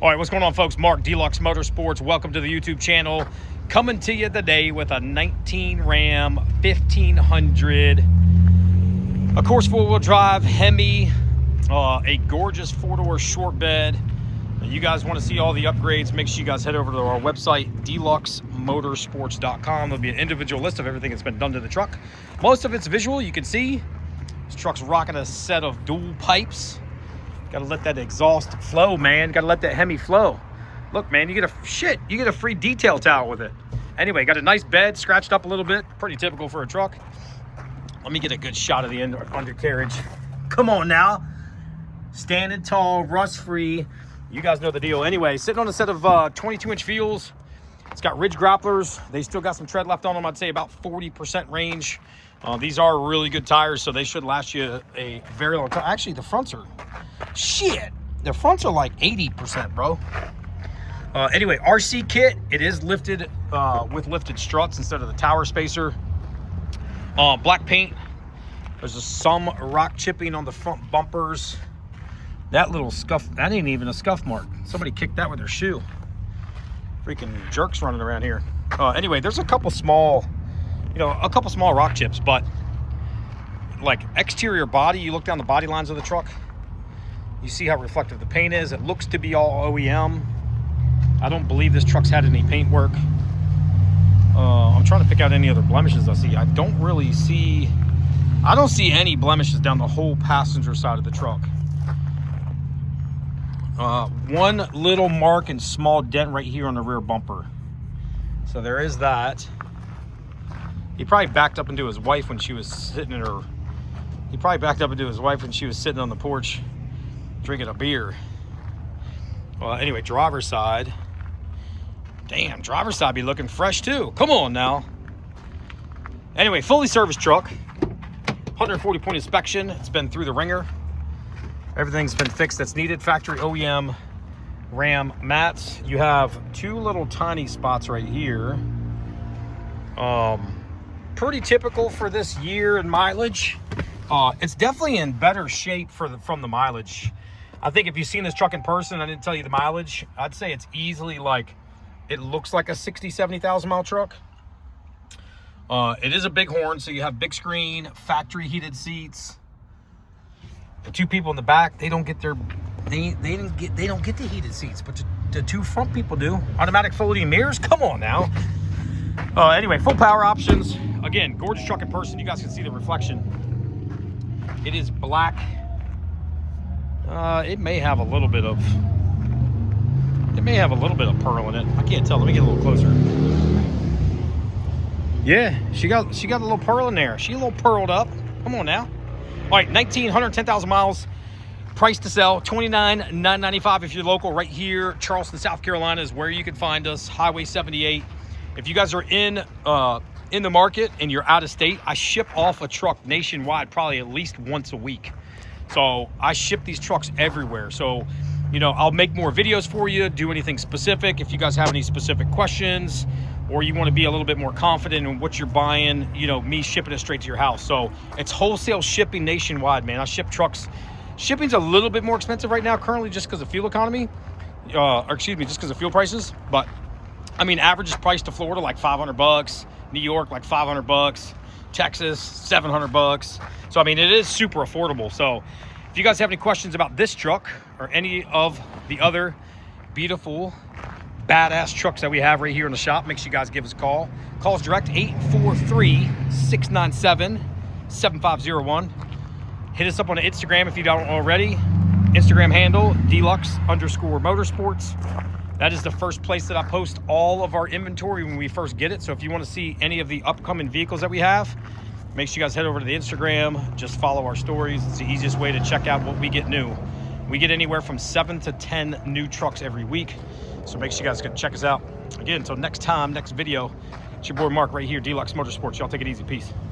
All right, what's going on, folks? Mark, DLUX Motorsports. Welcome to the YouTube channel. Coming to you today with a 19 Ram 1500. Of course, four-wheel drive Hemi, a gorgeous four-door short bed. You guys want to see all the upgrades, make sure you guys head over to our website, DLUXmotorsports.com. There'll be an individual list of everything that's been done to the truck. Most of it's visual. You can see this truck's rocking a set of dual pipes. Got to let that exhaust flow, man. Got to let that Hemi flow. Look, man, you get a free detail towel with it. Anyway, got a nice bed, scratched up a little bit. Pretty typical for a truck. Let me get a good shot of the undercarriage. Come on now. Standing tall, rust-free. You guys know the deal. Anyway, sitting on a set of 22-inch wheels. It's got ridge grapplers. They still got some tread left on them. I'd say about 40% range. These are really good tires, so they should last you a very long time. Actually, the fronts are... Shit! The fronts are like 80%, bro. Anyway, RC kit. It is lifted with lifted struts instead of the tower spacer. Black paint. There's some rock chipping on the front bumpers. That little scuff, that ain't even a scuff mark. Somebody kicked that with their shoe. Freaking jerks running around here. Anyway, there's a couple small rock chips, but like exterior body, you look down the body lines of the truck, you see how reflective the paint is. It looks to be all OEM. I don't believe this truck's had any paint work. I'm trying to pick out any other blemishes I see. I don't see any blemishes down the whole passenger side of the truck. One little mark and small dent right here on the rear bumper. So there is that. He probably backed up into his wife when she was sitting on the porch drinking a beer. Anyway, driver's side. Damn, driver's side be looking fresh too. Come on now. Anyway, fully serviced truck. 140 point inspection. It's been through the ringer. Everything's been fixed that's needed. Factory OEM Ram mats. You have two little tiny spots right here. Pretty typical for this year and mileage. It's definitely in better shape from the mileage. I think if you've seen this truck in person, I didn't tell you the mileage, I'd say it's easily it looks like a 60, 70,000 mile truck. It is a Big Horn, so you have big screen, factory heated seats. The two people in the back, they don't get the heated seats, but the two front people do. Automatic folding mirrors, come on now. Anyway, full power options. Again, gorgeous truck in person. You guys can see the reflection. It is black. It may have a little bit of pearl in it. I can't tell. Let me get a little closer. Yeah, she got a little pearl in there. She a little pearled up. Come on now. All right, 110,000 miles. Price to sell, $29,995 if you're local right here. Charleston, South Carolina is where you can find us. Highway 78. If you guys are in the market and you're out of state, I ship off a truck nationwide probably at least once a week. So I ship these trucks everywhere. So, I'll make more videos for you, do anything specific. If you guys have any specific questions or you want to be a little bit more confident in what you're buying, me shipping it straight to your house. So it's wholesale shipping nationwide, man. I ship trucks. Shipping's a little bit more expensive right now currently just because of fuel economy, just because of fuel prices. But I mean, average is priced to Florida like $500, New York like $500, Texas $700. So I mean, it is super affordable. So if you guys have any questions about this truck or any of the other beautiful, badass trucks that we have right here in the shop, make sure you guys give us a call. Call us direct, 843-697-7501. Hit us up on Instagram if you don't already. Instagram handle, DLUX_motorsports. That is the first place that I post all of our inventory when we first get it. So if you want to see any of the upcoming vehicles that we have, make sure you guys head over to the Instagram. Just follow our stories. It's the easiest way to check out what we get new. We get anywhere from 7 to 10 new trucks every week. So make sure you guys can check us out. Again, until next time, next video, it's your boy Mark right here, DLUX Motorsports. Y'all take it easy. Peace.